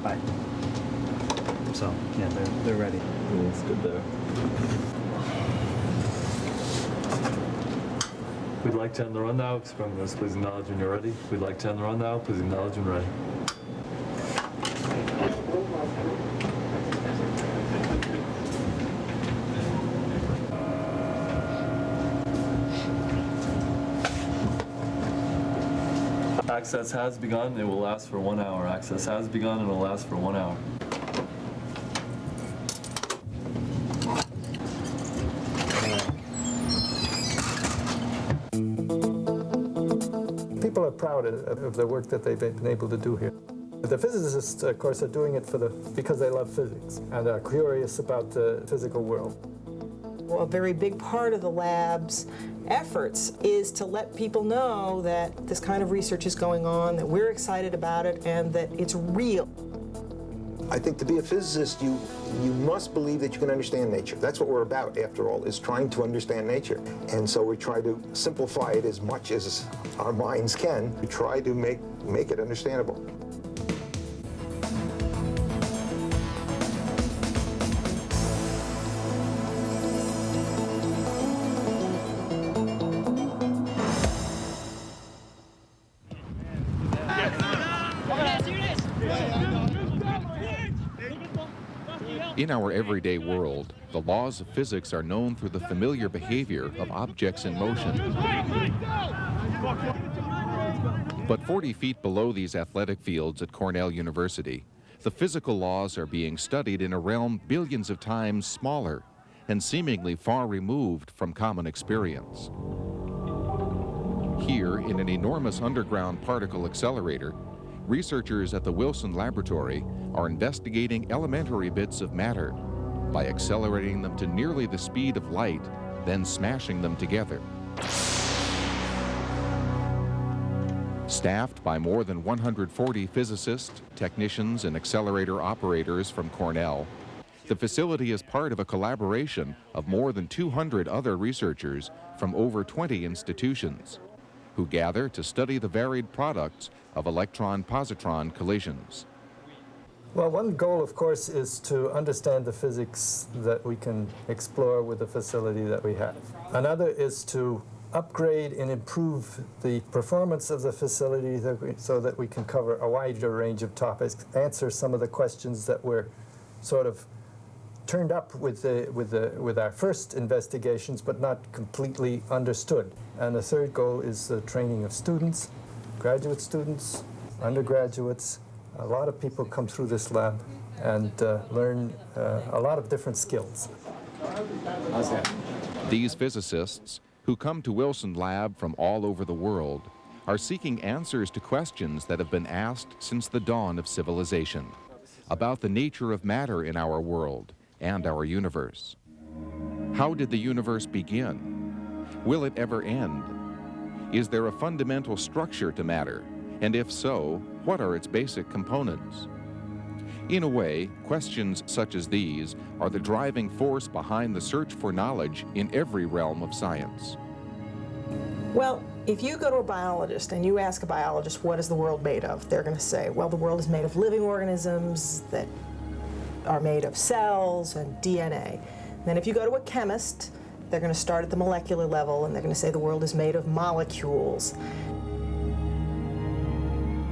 bye. So, yeah, they're ready. Yeah, it's good there. We'd like to end the run now. Experiments, please acknowledge when you're ready. We'd like to end the run now. Please acknowledge when ready. Access has begun. It will last for 1 hour. Access has begun and it will last for 1 hour. People are proud of the work that they've been able to do here. The physicists, of course, are doing it because they love physics and are curious about the physical world. Well, a very big part of the lab's efforts is to let people know that this kind of research is going on, that we're excited about it, and that it's real. I think to be a physicist, you must believe that you can understand nature. That's what we're about, after all, is trying to understand nature. And so we try to simplify it as much as our minds can. We try to make it understandable. In our everyday world, the laws of physics are known through the familiar behavior of objects in motion. But 40 feet below these athletic fields at Cornell University, the physical laws are being studied in a realm billions of times smaller and seemingly far removed from common experience. Here, in an enormous underground particle accelerator, researchers at the Wilson Laboratory are investigating elementary bits of matter by accelerating them to nearly the speed of light, then smashing them together. Staffed by more than 140 physicists, technicians, and accelerator operators from Cornell, the facility is part of a collaboration of more than 200 other researchers from over 20 institutions who gather to study the varied products of electron-positron collisions. Well, one goal, of course, is to understand the physics that we can explore with the facility that we have. Another is to upgrade and improve the performance of the facility so that we can cover a wider range of topics, answer some of the questions that were sort of turned up with our first investigations, but not completely understood. And the third goal is the training of students, graduate students, undergraduates. A lot of people come through this lab and learn a lot of different skills. How's that? These physicists, who come to Wilson Lab from all over the world, are seeking answers to questions that have been asked since the dawn of civilization about the nature of matter in our world and our universe. How did the universe begin? Will it ever end? Is there a fundamental structure to matter? And if so, what are its basic components? In a way, questions such as these are the driving force behind the search for knowledge in every realm of science. Well, if you go to a biologist and you ask a biologist, what is the world made of? They're going to say, well, the world is made of living organisms that are made of cells and DNA. Then if you go to a chemist, they're going to start at the molecular level and they're going to say the world is made of molecules.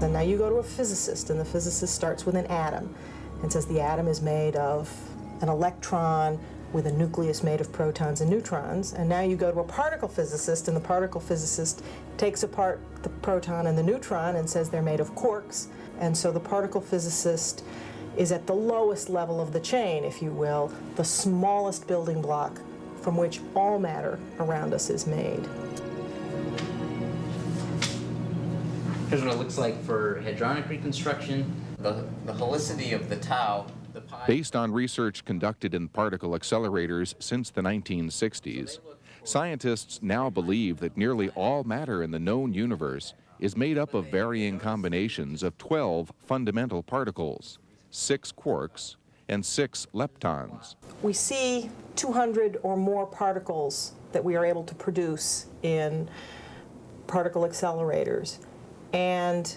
And now you go to a physicist, and the physicist starts with an atom and says the atom is made of an electron with a nucleus made of protons and neutrons. And now you go to a particle physicist, and the particle physicist takes apart the proton and the neutron and says they're made of quarks. And so the particle physicist is at the lowest level of the chain, if you will, the smallest building block from which all matter around us is made. Here's what it looks like for hadronic reconstruction. The helicity of the tau, the pi. Based on research conducted in particle accelerators since the 1960s, scientists now believe that nearly all matter in the known universe is made up of varying combinations of 12 fundamental particles, 6 quarks, and 6 leptons. We see 200 or more particles that we are able to produce in particle accelerators. And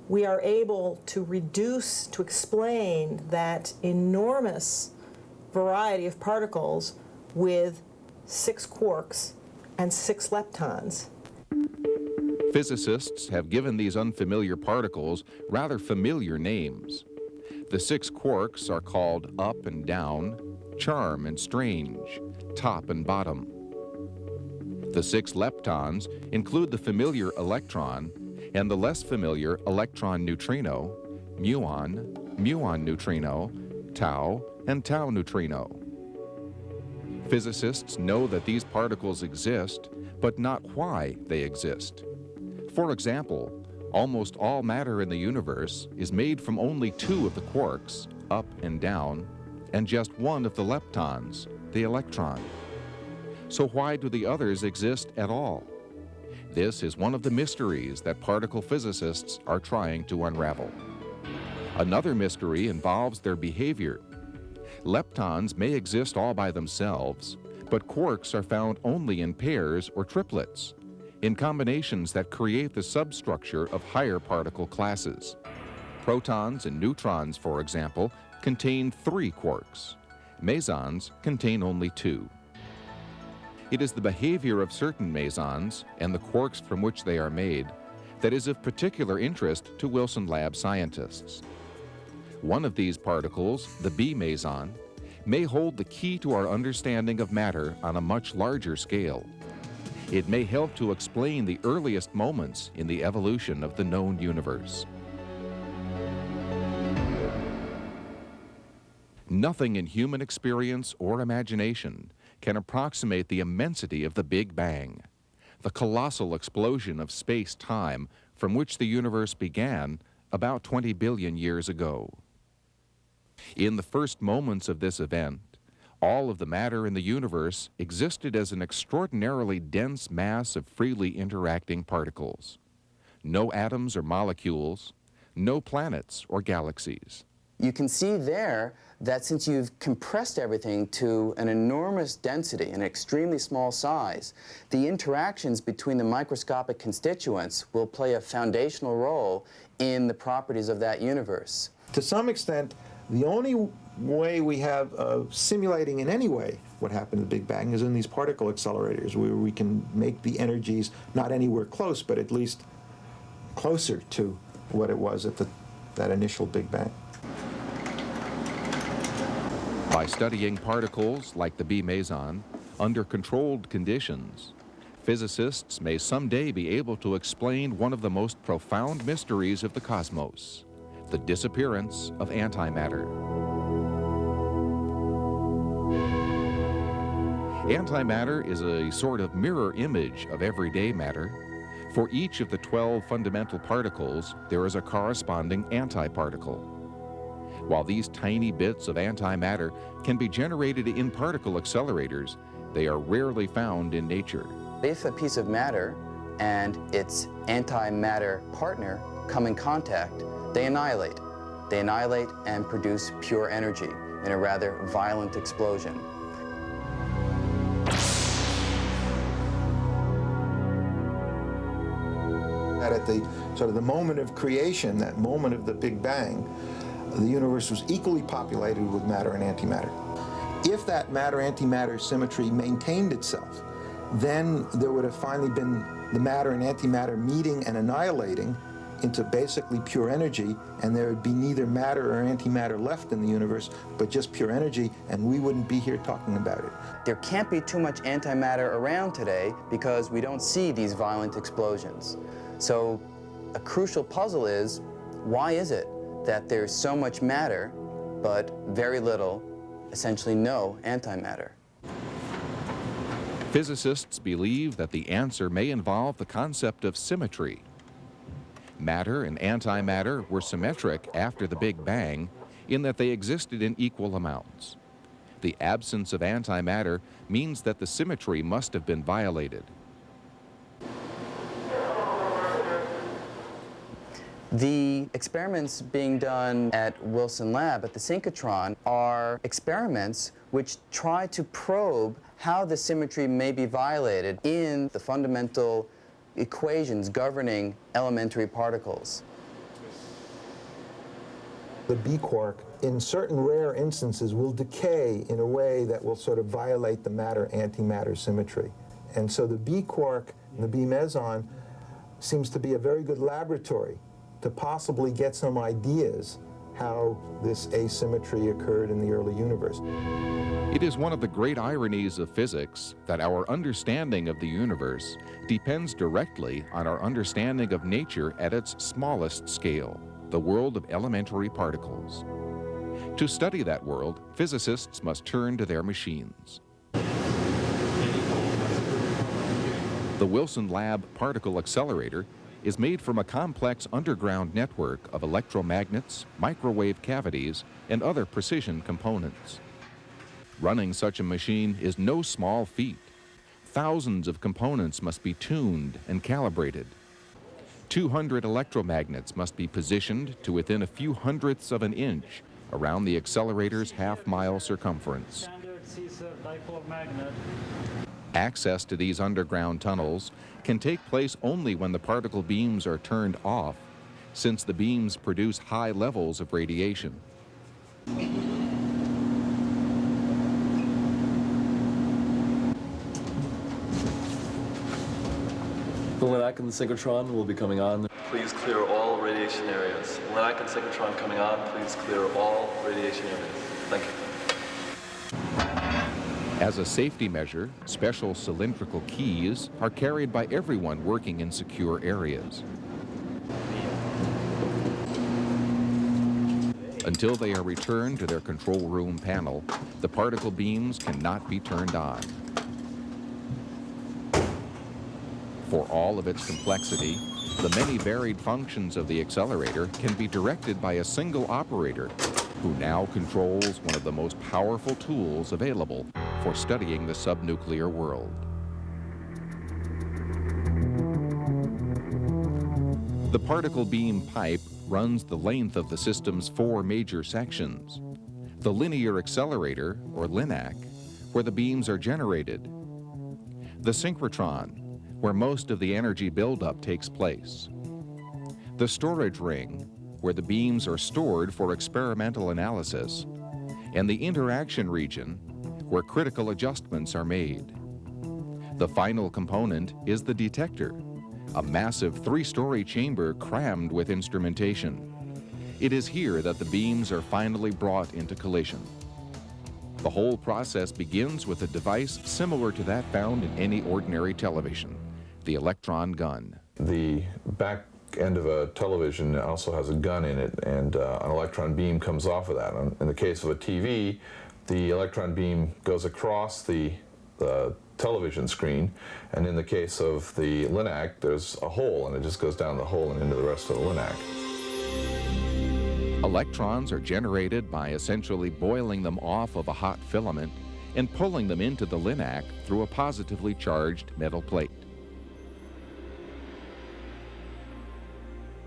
we are able to reduce, to explain that enormous variety of particles with 6 quarks and 6 leptons. Physicists have given these unfamiliar particles rather familiar names. The 6 quarks are called up and down, charm and strange, top and bottom. The 6 leptons include the familiar electron and the less familiar electron neutrino, muon, muon neutrino, tau, and tau neutrino. Physicists know that these particles exist, but not why they exist. For example, almost all matter in the universe is made from only 2 of the quarks, up and down, and just 1 of the leptons, the electron. So why do the others exist at all? This is one of the mysteries that particle physicists are trying to unravel. Another mystery involves their behavior. Leptons may exist all by themselves, but quarks are found only in pairs or triplets, in combinations that create the substructure of higher particle classes. Protons and neutrons, for example, contain 3 quarks. Mesons contain only 2. It is the behavior of certain mesons and the quarks from which they are made that is of particular interest to Wilson Lab scientists. One of these particles, the B meson, may hold the key to our understanding of matter on a much larger scale. It may help to explain the earliest moments in the evolution of the known universe. Nothing in human experience or imagination can approximate the immensity of the Big Bang, the colossal explosion of space-time from which the universe began about 20 billion years ago. In the first moments of this event, all of the matter in the universe existed as an extraordinarily dense mass of freely interacting particles. No atoms or molecules, no planets or galaxies. You can see there that since you've compressed everything to an enormous density, an extremely small size, the interactions between the microscopic constituents will play a foundational role in the properties of that universe. To some extent, the only way we have of simulating in any way what happened to the Big Bang is in these particle accelerators, where we can make the energies not anywhere close, but at least closer to what it was at that initial Big Bang. By studying particles like the B meson under controlled conditions, physicists may someday be able to explain one of the most profound mysteries of the cosmos, the disappearance of antimatter. Antimatter is a sort of mirror image of everyday matter. For each of the 12 fundamental particles, there is a corresponding antiparticle. While these tiny bits of antimatter can be generated in particle accelerators, they are rarely found in nature. If a piece of matter and its antimatter partner come in contact, they annihilate. They annihilate and produce pure energy in a rather violent explosion. At the sort of the moment of creation, that moment of the Big Bang, the universe was equally populated with matter and antimatter. If that matter-antimatter symmetry maintained itself, then there would have finally been the matter and antimatter meeting and annihilating into basically pure energy, and there would be neither matter or antimatter left in the universe, but just pure energy, and we wouldn't be here talking about it. There can't be too much antimatter around today because we don't see these violent explosions. So a crucial puzzle is, why is it that there's so much matter, but very little, essentially no, antimatter? Physicists believe that the answer may involve the concept of symmetry. Matter and antimatter were symmetric after the Big Bang in that they existed in equal amounts. The absence of antimatter means that the symmetry must have been violated. The experiments being done at Wilson Lab, at the Synchrotron, are experiments which try to probe how the symmetry may be violated in the fundamental equations governing elementary particles. The B quark, in certain rare instances, will decay in a way that will sort of violate the matter-antimatter symmetry. And so the B quark and the B meson seems to be a very good laboratory to possibly get some ideas how this asymmetry occurred in the early universe. It is one of the great ironies of physics that our understanding of the universe depends directly on our understanding of nature at its smallest scale, the world of elementary particles. To study that world, physicists must turn to their machines. The Wilson Lab particle accelerator is made from a complex underground network of electromagnets, microwave cavities, and other precision components. Running such a machine is no small feat. Thousands of components must be tuned and calibrated. 200 electromagnets must be positioned to within a few hundredths of an inch around the accelerator's half-mile circumference. Access to these underground tunnels can take place only when the particle beams are turned off, since the beams produce high levels of radiation. The LINAC and the synchrotron will be coming on. Please clear all radiation areas. LINAC and synchrotron coming on. Please clear all radiation areas. Thank you. As a safety measure, special cylindrical keys are carried by everyone working in secure areas. Until they are returned to their control room panel, the particle beams cannot be turned on. For all of its complexity, the many varied functions of the accelerator can be directed by a single operator who now controls one of the most powerful tools available for studying the subnuclear world. The particle beam pipe runs the length of the system's 4 major sections. The linear accelerator, or LINAC, where the beams are generated. The synchrotron, where most of the energy buildup takes place. The storage ring, where the beams are stored for experimental analysis. And the interaction region, where critical adjustments are made. The final component is the detector, a massive 3-story chamber crammed with instrumentation. It is here that the beams are finally brought into collision. The whole process begins with a device similar to that found in any ordinary television, the electron gun. The back end of a television also has a gun in it, and an electron beam comes off of that. In the case of a TV, the electron beam goes across the television screen, and in the case of the LINAC, there's a hole, and it just goes down the hole and into the rest of the LINAC. Electrons are generated by essentially boiling them off of a hot filament and pulling them into the LINAC through a positively charged metal plate.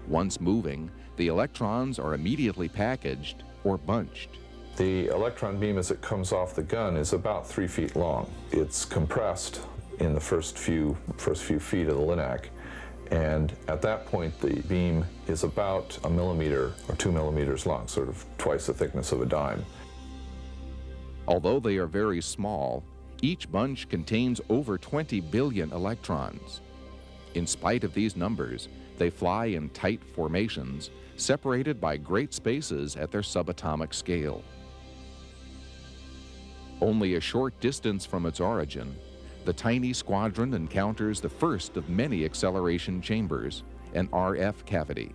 Once moving, the electrons are immediately packaged or bunched. The electron beam as it comes off the gun is about 3 feet long. It's compressed in the first few feet of the LINAC, and at that point the beam is about 1 millimeter or 2 millimeters long, sort of twice the thickness of a dime. Although they are very small, each bunch contains over 20 billion electrons. In spite of these numbers, they fly in tight formations, separated by great spaces at their subatomic scale. Only a short distance from its origin, the tiny squadron encounters the first of many acceleration chambers, an RF cavity,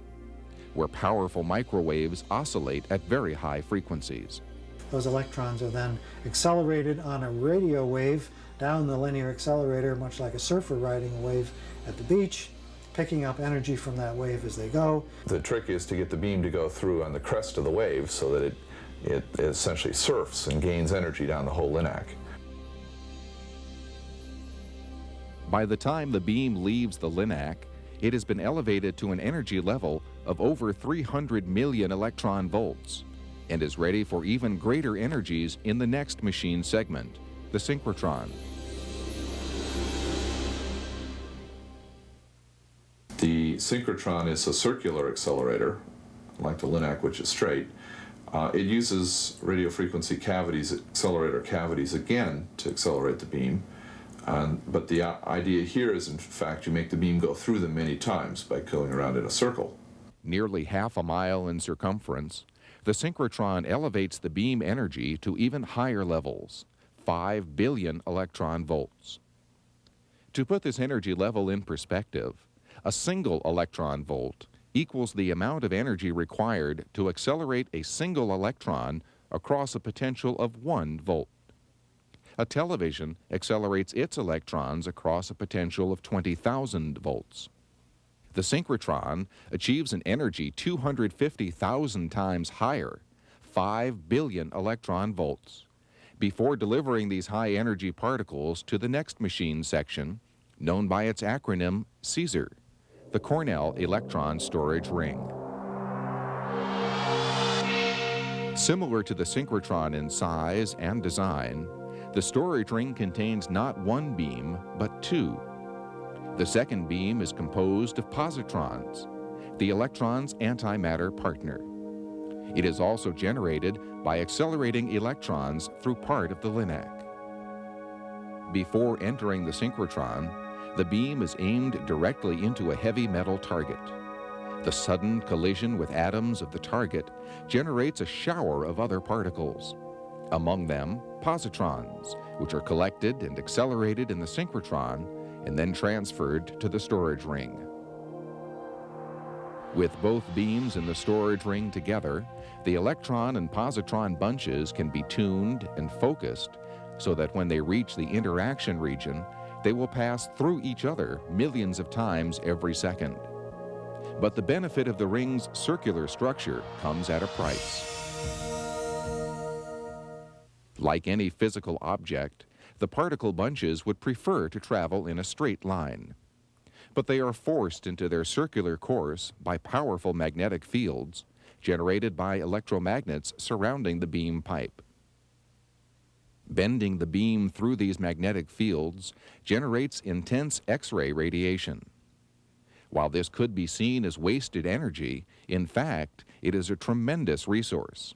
where powerful microwaves oscillate at very high frequencies. Those electrons are then accelerated on a radio wave down the linear accelerator, much like a surfer riding a wave at the beach, picking up energy from that wave as they go. The trick is to get the beam to go through on the crest of the wave so that it essentially surfs and gains energy down the whole LINAC. By the time the beam leaves the LINAC, it has been elevated to an energy level of over 300 million electron volts and is ready for even greater energies in the next machine segment, the synchrotron. The synchrotron is a circular accelerator, like the LINAC, which is straight. It uses radio frequency cavities, accelerator cavities, again to accelerate the beam. But the idea here is, in fact, you make the beam go through them many times by going around in a circle. Nearly half a mile in circumference, the synchrotron elevates the beam energy to even higher levels, 5 billion electron volts. To put this energy level in perspective, a single electron volt equals the amount of energy required to accelerate a single electron across a potential of 1 volt. A television accelerates its electrons across a potential of 20,000 volts. The synchrotron achieves an energy 250,000 times higher, 5 billion electron volts, before delivering these high-energy particles to the next machine section, known by its acronym CESAR, the Cornell Electron Storage Ring. Similar to the synchrotron in size and design, the storage ring contains not one beam, but 2. The second beam is composed of positrons, the electron's antimatter partner. It is also generated by accelerating electrons through part of the LINAC. Before entering the synchrotron, the beam is aimed directly into a heavy metal target. The sudden collision with atoms of the target generates a shower of other particles. Among them, positrons, which are collected and accelerated in the synchrotron and then transferred to the storage ring. With both beams in the storage ring together, the electron and positron bunches can be tuned and focused so that when they reach the interaction region, they will pass through each other millions of times every second. But the benefit of the ring's circular structure comes at a price. Like any physical object, the particle bunches would prefer to travel in a straight line. But they are forced into their circular course by powerful magnetic fields generated by electromagnets surrounding the beam pipe. Bending the beam through these magnetic fields generates intense X-ray radiation. While this could be seen as wasted energy, in fact, it is a tremendous resource.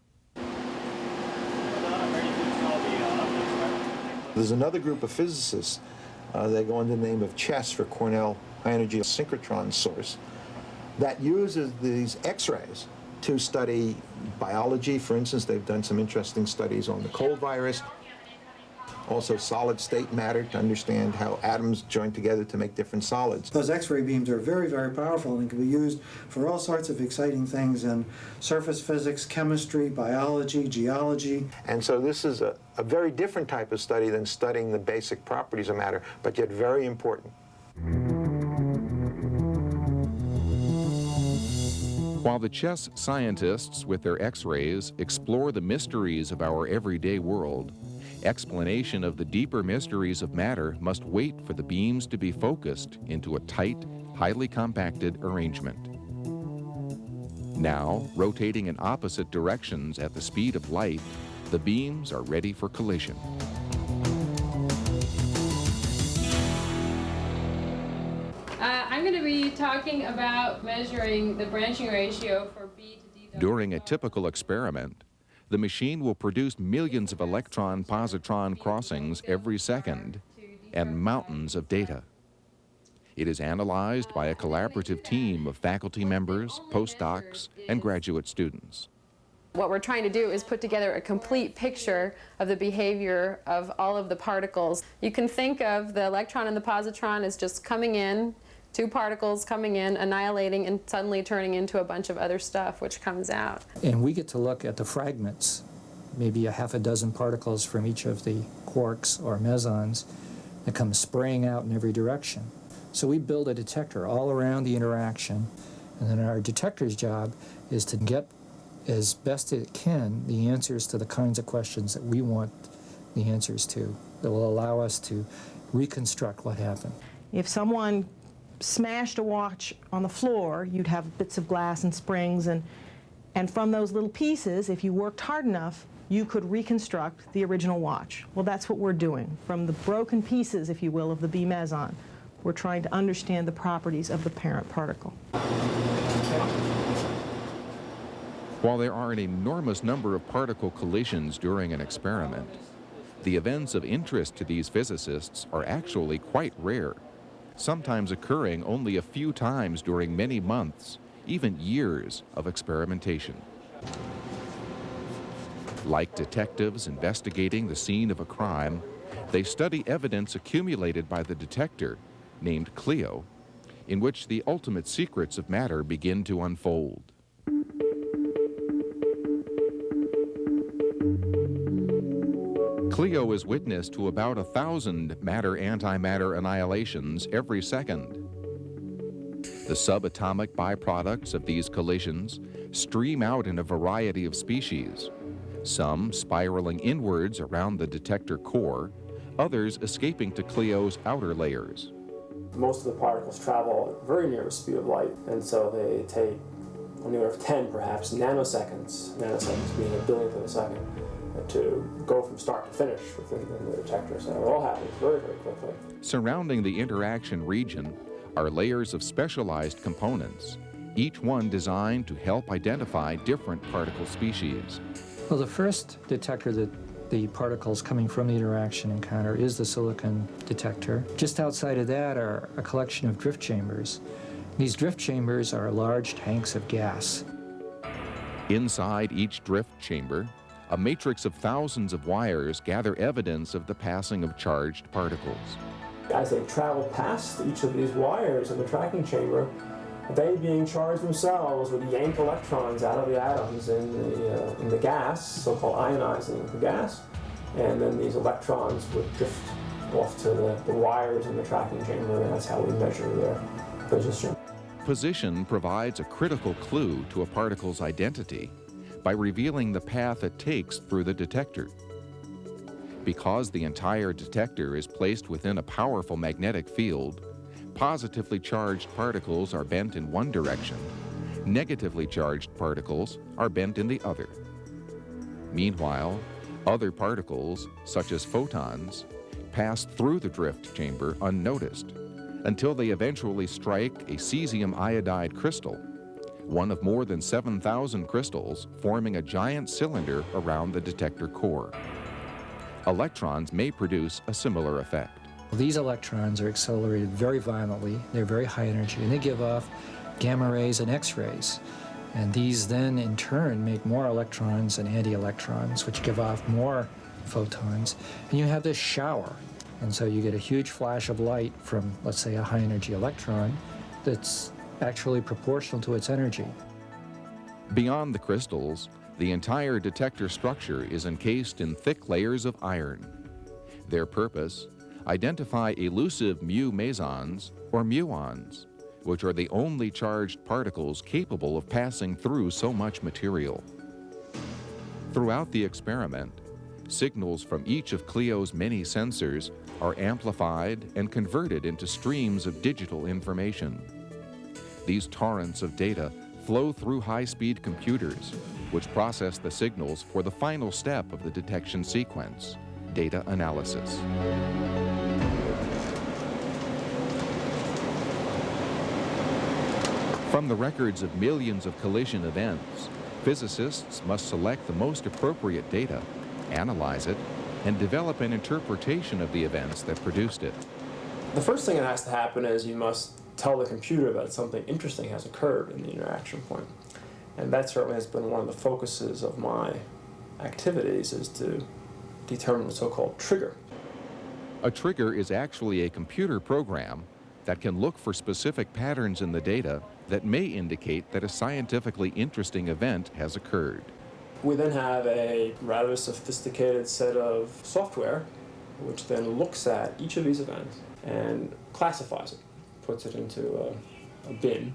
There's another group of physicists, they go under the name of CHESS for Cornell High Energy Synchrotron Source, that uses these X-rays to study biology. For instance, they've done some interesting studies on the cold virus. Also solid state matter, to understand how atoms join together to make different solids. Those X-ray beams are very, very powerful and can be used for all sorts of exciting things in surface physics, chemistry, biology, geology. And so this is a very different type of study than studying the basic properties of matter, but yet very important. While the CHESS scientists with their X-rays explore the mysteries of our everyday world, explanation of the deeper mysteries of matter must wait for the beams to be focused into a tight, highly compacted arrangement. Now, rotating in opposite directions at the speed of light, the beams are ready for collision. I'm going to be talking about measuring the branching ratio for B to D. During a typical experiment, the machine will produce millions of electron-positron crossings every second and mountains of data. It is analyzed by a collaborative team of faculty members, postdocs, and graduate students. What we're trying to do is put together a complete picture of the behavior of all of the particles. You can think of the electron and the positron as just coming in, 2 particles coming in, annihilating, and suddenly turning into a bunch of other stuff which comes out. And we get to look at the fragments, maybe a half a dozen particles from each of the quarks or mesons that come spraying out in every direction. So we build a detector all around the interaction, and then our detector's job is to get as best it can the answers to the kinds of questions that we want the answers to, that will allow us to reconstruct what happened. If someone smashed a watch on the floor, you'd have bits of glass and springs, and from those little pieces, if you worked hard enough, you could reconstruct the original watch. Well, that's what we're doing. From the broken pieces, if you will, of the B meson, we're trying to understand the properties of the parent particle. While there are an enormous number of particle collisions during an experiment, the events of interest to these physicists are actually quite rare, sometimes occurring only a few times during many months, even years of experimentation. Like detectives investigating the scene of a crime, they study evidence accumulated by the detector, named Cleo, in which the ultimate secrets of matter begin to unfold. Cleo is witness to about 1,000 matter-antimatter annihilations every second. The subatomic byproducts of these collisions stream out in a variety of species, some spiraling inwards around the detector core, others escaping to Cleo's outer layers. Most of the particles travel very near the speed of light, and so they take on the order of 10, perhaps, nanoseconds being a billionth of a second, to go from start to finish within the detector. So it all happens very, very quickly. Surrounding the interaction region are layers of specialized components, each one designed to help identify different particle species. Well, the first detector that the particles coming from the interaction encounter is the silicon detector. Just outside of that are a collection of drift chambers. These drift chambers are large tanks of gas. Inside each drift chamber, a matrix of thousands of wires gather evidence of the passing of charged particles. As they travel past each of these wires in the tracking chamber, they, being charged themselves, would yank electrons out of the atoms in the gas, so-called ionizing the gas, and then these electrons would drift off to the wires in the tracking chamber, and that's how we measure their position. Position provides a critical clue to a particle's identity by revealing the path it takes through the detector. Because the entire detector is placed within a powerful magnetic field, positively charged particles are bent in one direction, negatively charged particles are bent in the other. Meanwhile, other particles, such as photons, pass through the drift chamber unnoticed until they eventually strike a cesium iodide crystal, one of more than 7,000 crystals forming a giant cylinder around the detector core. Electrons may produce a similar effect. These electrons are accelerated very violently, they're very high energy, and they give off gamma rays and X-rays. And these then, in turn, make more electrons and anti-electrons, which give off more photons. And you have this shower. And so you get a huge flash of light from, let's say, a high-energy electron that's actually proportional to its energy. Beyond the crystals, the entire detector structure is encased in thick layers of iron. Their purpose: identify elusive mu mesons or muons, which are the only charged particles capable of passing through so much material. Throughout the experiment, signals from each of Cleo's many sensors are amplified and converted into streams of digital information. These torrents of data flow through high-speed computers, which process the signals for the final step of the detection sequence: data analysis. From the records of millions of collision events, physicists must select the most appropriate data, analyze it, and develop an interpretation of the events that produced it. The first thing that has to happen is you must tell the computer that something interesting has occurred in the interaction point. And that certainly has been one of the focuses of my activities, is to determine the so-called trigger. A trigger is actually a computer program that can look for specific patterns in the data that may indicate that a scientifically interesting event has occurred. We then have a rather sophisticated set of software which then looks at each of these events and classifies it, puts it into a bin,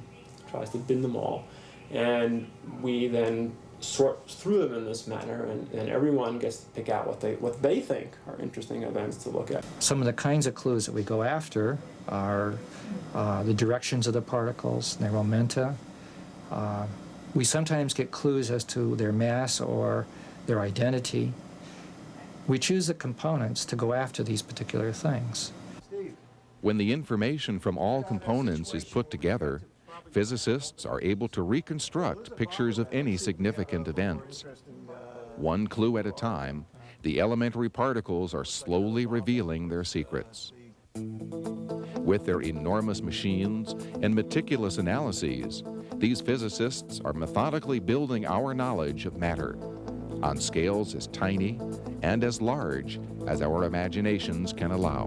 tries to bin them all, and we then sort through them in this manner, and everyone gets to pick out what they think are interesting events to look at. Some of the kinds of clues that we go after are the directions of the particles, their momenta. We sometimes get clues as to their mass or their identity. We choose the components to go after these particular things. When the information from all components is put together, physicists are able to reconstruct pictures of any significant events. One clue at a time, the elementary particles are slowly revealing their secrets. With their enormous machines and meticulous analyses, these physicists are methodically building our knowledge of matter on scales as tiny and as large as our imaginations can allow.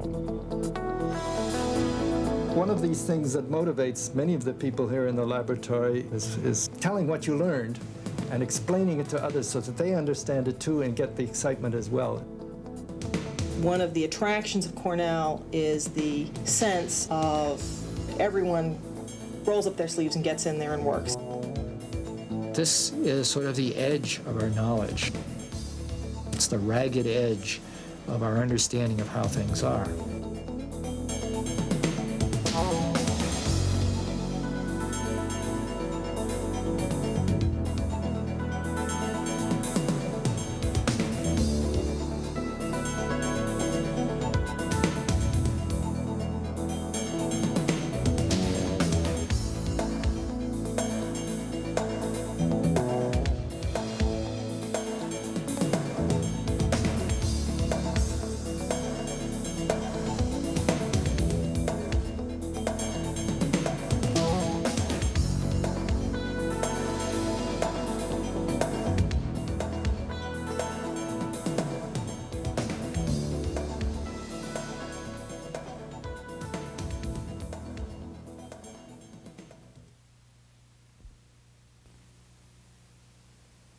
One of these things that motivates many of the people here in the laboratory is telling what you learned and explaining it to others so that they understand it too and get the excitement as well. One of the attractions of Cornell is the sense of everyone rolls up their sleeves and gets in there and works. This is sort of the edge of our knowledge. It's the ragged edge of our understanding of how things are.